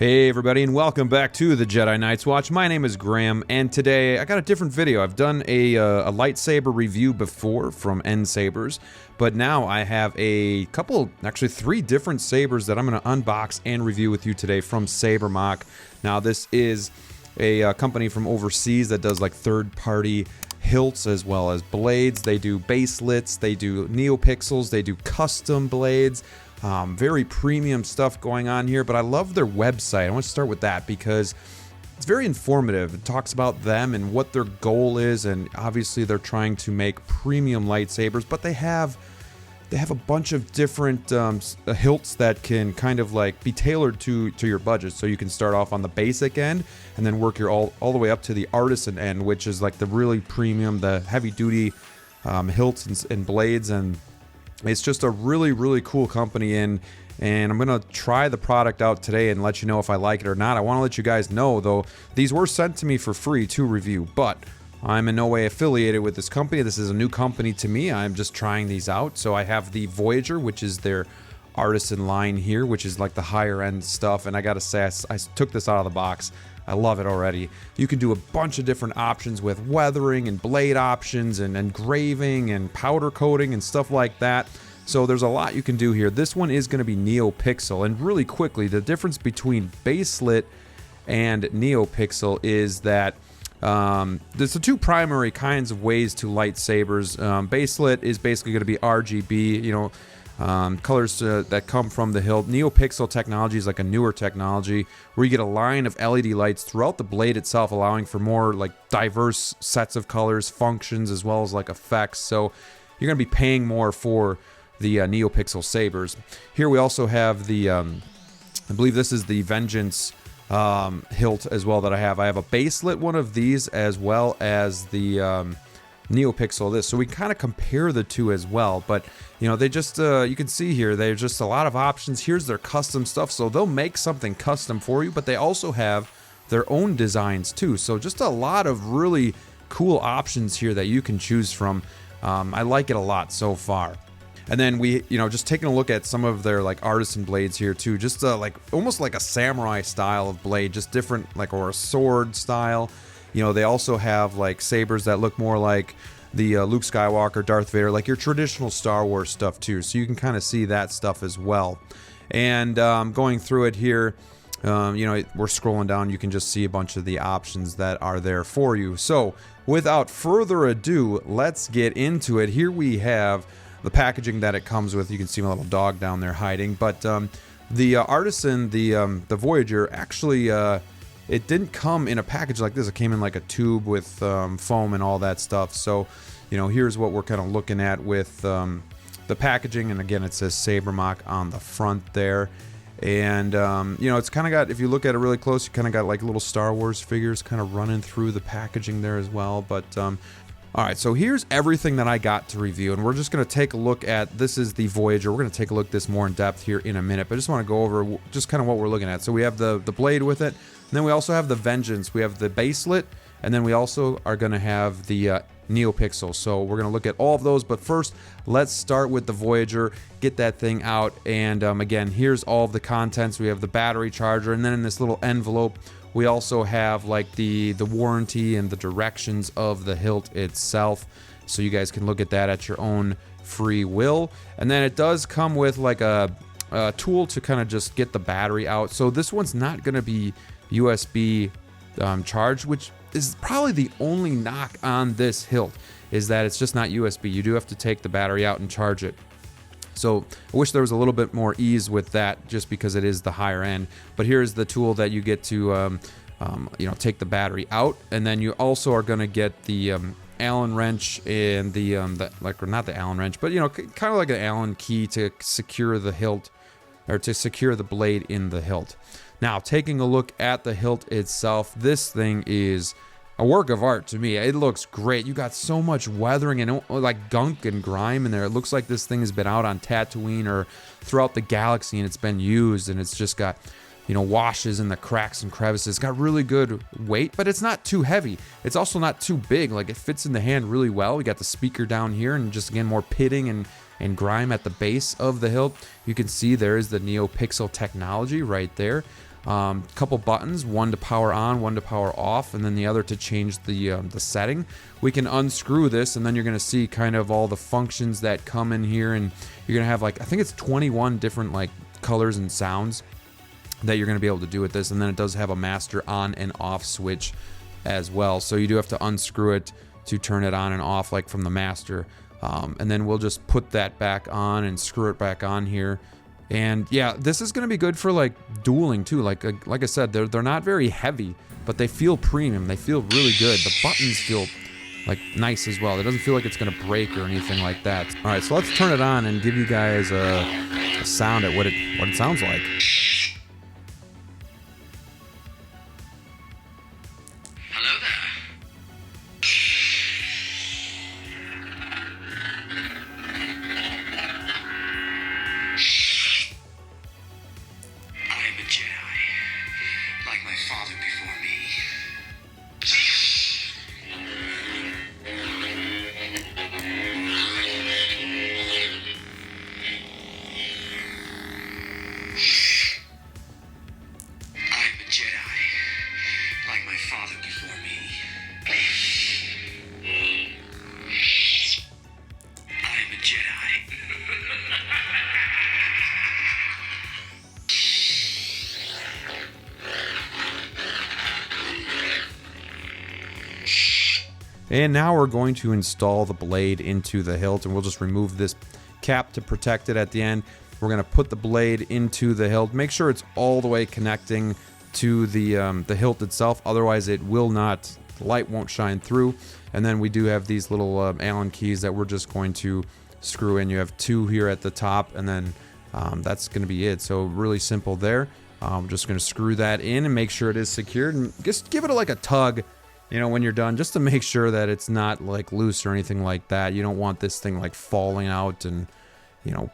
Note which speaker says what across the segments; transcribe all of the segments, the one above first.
Speaker 1: Hey everybody, and welcome back to the Jedi Knights Watch. My name is Graham, and today I got a different video. I've done a lightsaber review before from Sabers, but now I have a couple, actually 3 different sabers that I'm going to unbox and review with you today from SaberMach. Now this is a company from overseas that does like third-party hilts as well as blades. They do baselits, they do neopixels, they do custom blades. Very premium stuff going on here, but I love their website. I want to start with that because it's very informative. It talks about them and what their goal is, and obviously they're trying to make premium lightsabers, but they have a bunch of different hilts that can kind of like be tailored to your budget. So you can start off on the basic end and then work your all the way up to the artisan end, which is like the really premium, the heavy duty hilts and blades. And it's just a really cool company, and I'm gonna try the product out today and let you know if I like it or not. I want to let you guys know though, these were sent to me for free to review, but I'm in no way affiliated with this company. This is a new company to me. I'm just trying these out. So I have the Voyager, which is their artisan line here, which is like the higher end stuff, and I gotta say I took this out of the box. I love it already. You can do a bunch of different options with weathering and blade options and engraving and powder coating and stuff like that. So there's a lot you can do here. This one is going to be neopixel, and really quickly, the difference between baselit and neopixel is that there's the 2 primary kinds of ways to lightsabers. Baselit is basically going to be RGB, colors that come from the hilt. Neopixel technology is like a newer technology where you get a line of LED lights throughout the blade itself, allowing for more like diverse sets of colors, functions, as well as like effects. So you're going to be paying more for the neopixel sabers. Here we also have the, I believe this is the Vengeance hilt as well that I have. I have a baselit one of these as well as the neopixel this, so we kind of compare the 2 as well. But they just you can see here there's just a lot of options. Here's their custom stuff, so they'll make something custom for you, but they also have their own designs too. So just a lot of really cool options here that you can choose from. I like it a lot so far. And then we, just taking a look at some of their like artisan blades here too, just like almost like a samurai style of blade, just different, like, or a sword style. They also have like sabers that look more like the Luke Skywalker, Darth Vader, like your traditional Star Wars stuff too. So you can kind of see that stuff as well. And going through it here, we're scrolling down, you can just see a bunch of the options that are there for you. So without further ado, let's get into it. Here we have the packaging that it comes with. You can see my little dog down there hiding, but the artisan, the Voyager, actually it didn't come in a package like this. It came in like a tube with foam and all that stuff. So here's what we're kind of looking at with the packaging, and again it says SaberMach on the front there. And it's kind of got, if you look at it really close, you kind of got like little Star Wars figures kind of running through the packaging there as well. But alright, so here's everything that I got to review, and we're just going to take a look at, this is the Voyager. We're going to take a look at this more in depth here in a minute, but I just want to go over just kind of what we're looking at. So we have the blade with it, and then we also have the Vengeance. We have the baselit, and then we also are going to have the neopixel. So we're going to look at all of those, but first, let's start with the Voyager, get that thing out, and again, here's all of the contents. We have the battery charger, and then in this little envelope, we also have like the warranty and the directions of the hilt itself, so you guys can look at that at your own free will. And then it does come with like a tool to kind of just get the battery out. So this one's not going to be USB charged, which is probably the only knock on this hilt, is that it's just not USB. You do have to take the battery out and charge it. So I wish there was a little bit more ease with that, just because it is the higher end. But here's the tool that you get to take the battery out, and then you also are going to get the Allen wrench and the or not the Allen wrench, but kind of like an Allen key to secure the hilt, or to secure the blade in the hilt. Now, taking a look at the hilt itself, this thing is a work of art to me. It looks great. You got so much weathering and like gunk and grime in there. It looks like this thing has been out on Tatooine or throughout the galaxy, and it's been used, and it's just got washes in the cracks and crevices. It's got really good weight, but it's not too heavy. It's also not too big. Like, it fits in the hand really well. We got the speaker down here, and just again more pitting and grime at the base of the hilt. You can see there is the neopixel technology right there. Couple buttons, one to power on, one to power off, and then the other to change the setting. We can unscrew this, and then you're going to see kind of all the functions that come in here, and you're going to have like, I think it's 21 different like colors and sounds that you're going to be able to do with this. And then it does have a master on and off switch as well, so you do have to unscrew it to turn it on and off like from the master. And then we'll just put that back on and screw it back on here. And yeah, this is going to be good for like dueling too. Like I said, they're not very heavy, but they feel premium. They feel really good. The buttons feel like nice as well. It doesn't feel like it's going to break or anything like that. All right, so let's turn it on and give you guys a sound at what it sounds like.
Speaker 2: Hello there.
Speaker 1: And now we're going to install the blade into the hilt, and we'll just remove this cap to protect it at the end. We're going to put the blade into the hilt. Make sure it's all the way connecting to the hilt itself, otherwise it will not, the light won't shine through. And then we do have these little Allen keys that we're just going to screw in. You have two here at the top, and then that's going to be it. So really simple there. I'm just going to screw that in and make sure it is secured, and just give it like a tug, you know, when you're done, just to make sure that it's not like loose or anything like that. You don't want this thing like falling out and, you know,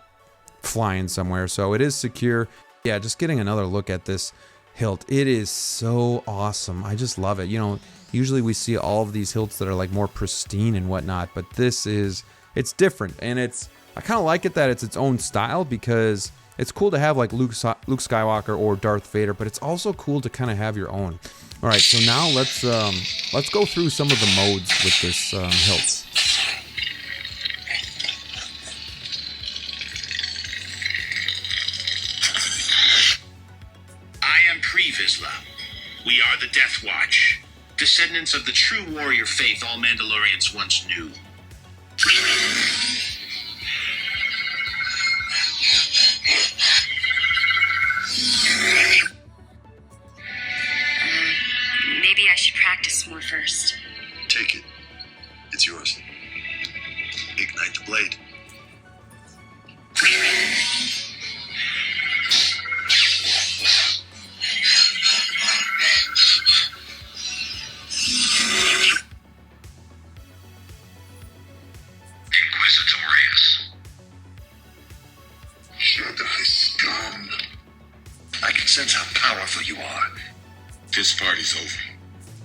Speaker 1: flying somewhere. So it is secure. Yeah, just getting another look at this hilt. It is so awesome. I just love it. You know, usually we see all of these hilts that are like more pristine and whatnot, but this is, it's different. And I kind of like it that it's its own style, because it's cool to have like Luke Skywalker or Darth Vader, but it's also cool to kind of have your own. All right, so now let's go through some of the modes with this hilt.
Speaker 2: I am Pre-Vizsla. We are the Death Watch, descendants of the true warrior faith all Mandalorians once knew.
Speaker 3: Maybe I should practice more first.
Speaker 4: Take it. It's yours. Ignite the blade.
Speaker 2: Inquisitorius.
Speaker 4: Jedi scum. I can sense how powerful you are. This party's over.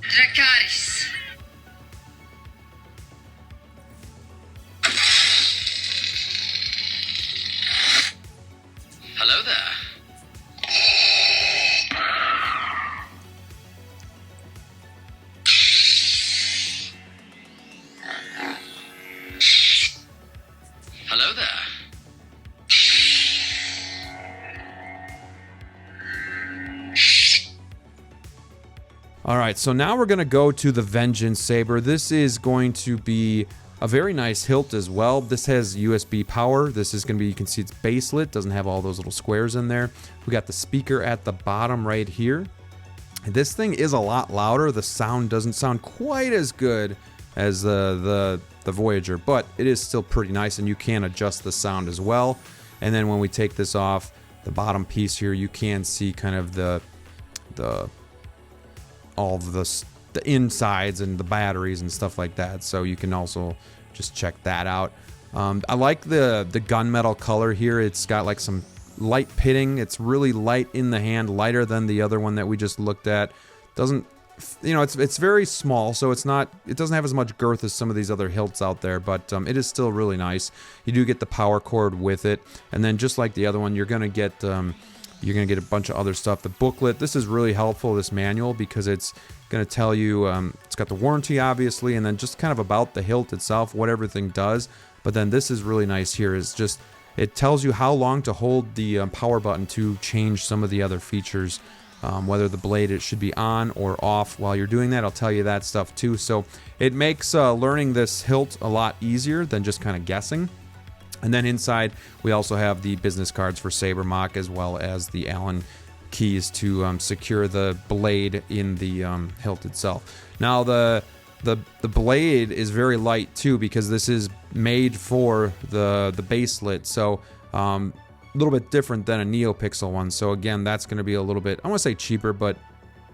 Speaker 3: Dracarys.
Speaker 2: Hello there. Hello there.
Speaker 1: All right, so now we're going to go to the Vengeance Saber. This is going to be a very nice hilt as well. This has USB power. This is going to be, you can see it's baselit, doesn't have all those little squares in there. We got the speaker at the bottom right here. This thing is a lot louder. The sound doesn't sound quite as good as the Voyager, but it is still pretty nice, and you can adjust the sound as well. And then when we take this off, the bottom piece here, you can see kind of all of the insides and the batteries and stuff like that, so you can also just check that out. I like the gunmetal color here. It's got like some light pitting. It's really light in the hand, lighter than the other one that we just looked at. Doesn't, you know, it's very small, so it doesn't have as much girth as some of these other hilts out there, but it is still really nice. You do get the power cord with it, and then just like the other one, you're gonna get You're going to get a bunch of other stuff. The booklet, this is really helpful, this manual, because it's going to tell you, it's got the warranty, obviously, and then just kind of about the hilt itself, what everything does. But then this is really nice here, is just, it tells you how long to hold the power button to change some of the other features. Whether the blade it should be on or off while you're doing that. I'll tell you that stuff too. So it makes learning this hilt a lot easier than just kind of guessing. And then inside we also have the business cards for SaberMach, as well as the Allen keys to secure the blade in the hilt itself. Now the blade is very light too, because this is made for the baselit. So a little bit different than a neopixel one. So again, that's going to be a little bit, I want to say cheaper, but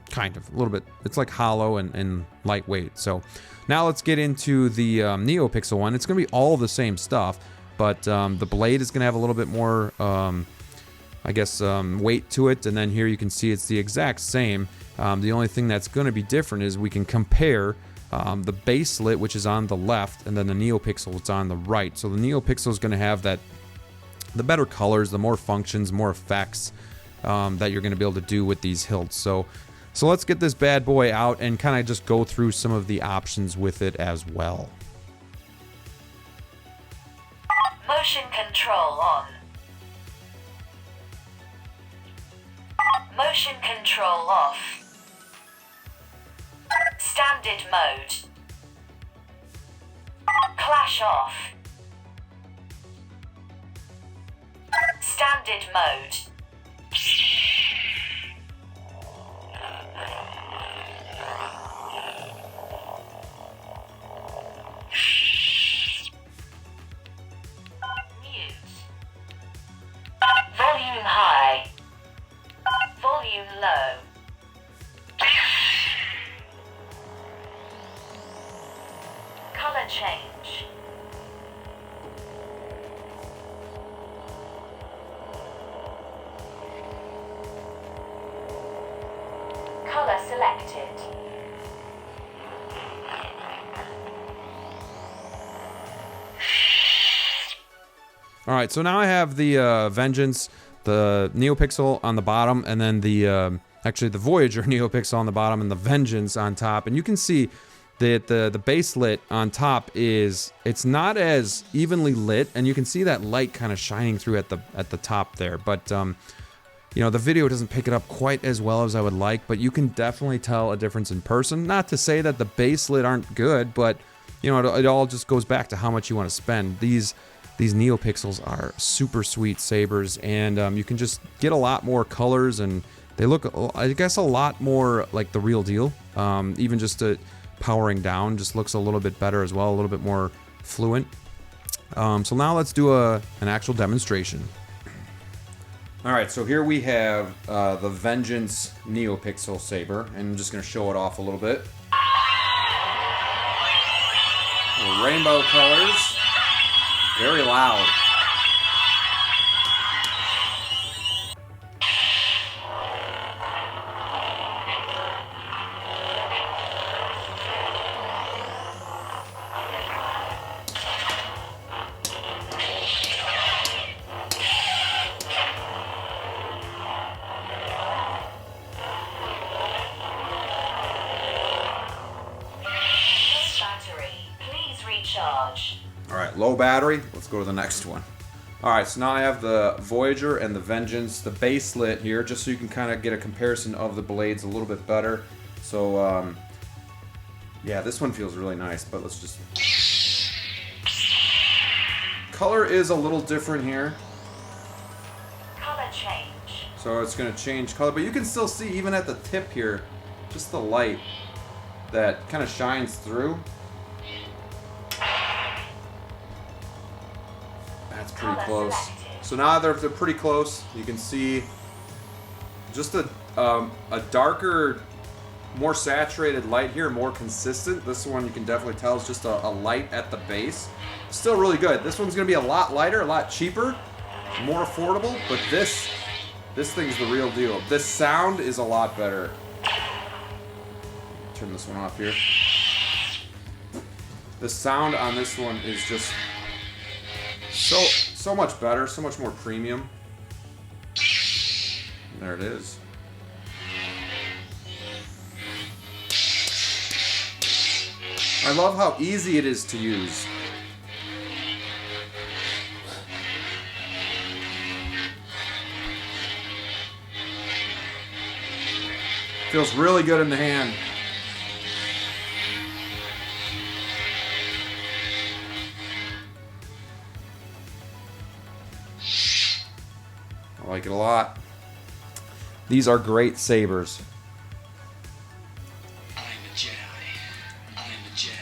Speaker 1: kind of a little bit, it's like hollow and lightweight. So now let's get into the neopixel one. It's going to be all the same stuff, but the blade is going to have a little bit more, I guess, weight to it. And then here you can see it's the exact same. The only thing that's going to be different is we can compare the baselit, which is on the left, and then the neopixel, which is on the right. So the neopixel is going to have the better colors, the more functions, more effects that you're going to be able to do with these hilts. So let's get this bad boy out and kind of just go through some of the options with it as well.
Speaker 5: Motion control on. Motion control off. Standard mode. Clash off. Standard mode. Mute. Volume high. Volume low. Color change. Color selected.
Speaker 1: All right, so now I have the Vengeance, the neopixel on the bottom, and then the actually the Voyager neopixel on the bottom and the Vengeance on top. And you can see that the baselit on top it's not as evenly lit, and you can see that light kind of shining through at the top there. But you know, the video doesn't pick it up quite as well as I would like, but you can definitely tell a difference in person. Not to say that the baselit aren't good, but you know, it all just goes back to how much you want to spend. These neopixels are super sweet sabers, and you can just get a lot more colors, and they look, I guess, a lot more like the real deal. Even just powering down just looks a little bit better as well, a little bit more fluent. So now let's do an actual demonstration. All right, so here we have the Vengeance neopixel saber, and I'm just going to show it off a little bit. Rainbow colors, very loud.
Speaker 5: Charge.
Speaker 1: All right, low battery. Let's go to the next one. All right, so now I have the Voyager and the Vengeance, the baselit here, just so you can kind of get a comparison of the blades a little bit better. So, yeah, this one feels really nice, but let's just... Color is a little different here.
Speaker 5: Color change.
Speaker 1: So it's going to change color, but you can still see, even at the tip here, just the light that kind of shines through. That's pretty close. So now they're pretty close. You can see just a darker, more saturated light here, more consistent. This one you can definitely tell is just a light at the base. Still really good. This one's going to be a lot lighter, a lot cheaper, more affordable, but this thing's the real deal. This sound is a lot better. Turn this one off here. The sound on this one is just so much better, so much more premium. There it is. I love how easy it is to use. Feels really good in the hand. I like it a lot. These are great sabers.
Speaker 4: I'm a Jedi. I'm a Jedi.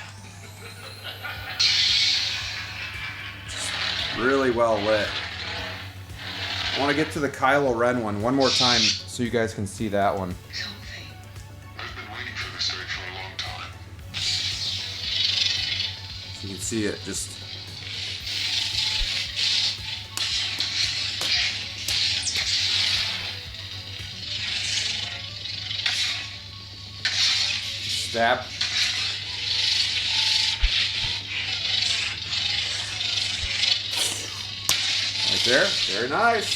Speaker 1: Really well lit. I want to get to the Kylo Ren one more time so you guys can see that one.
Speaker 4: I've been waiting for this day for a long time.
Speaker 1: So you can see it just... Stab. Right there. Very nice.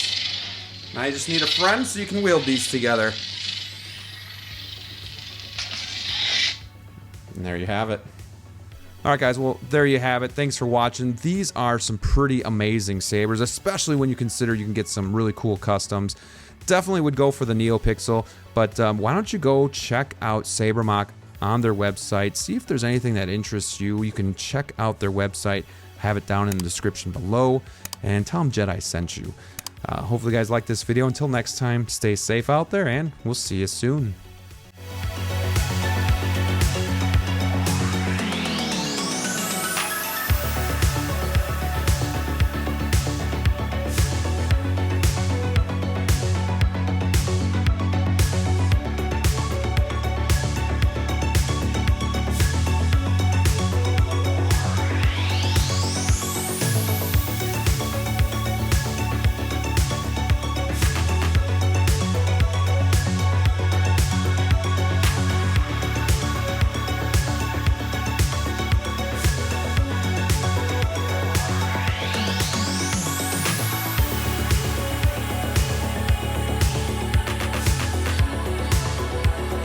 Speaker 1: Now you just need a friend so you can wield these together. And there you have it. Alright guys, well there you have it. Thanks for watching. These are some pretty amazing sabers, especially when you consider you can get some really cool customs. Definitely would go for the neopixel, but why don't you go check out SaberMach on their website. See if there's anything that interests you. You can check out their website. Have it down in the description below. And tell them Jedi sent you. Hopefully you guys like this video. Until next time, stay safe out there, and we'll see you soon.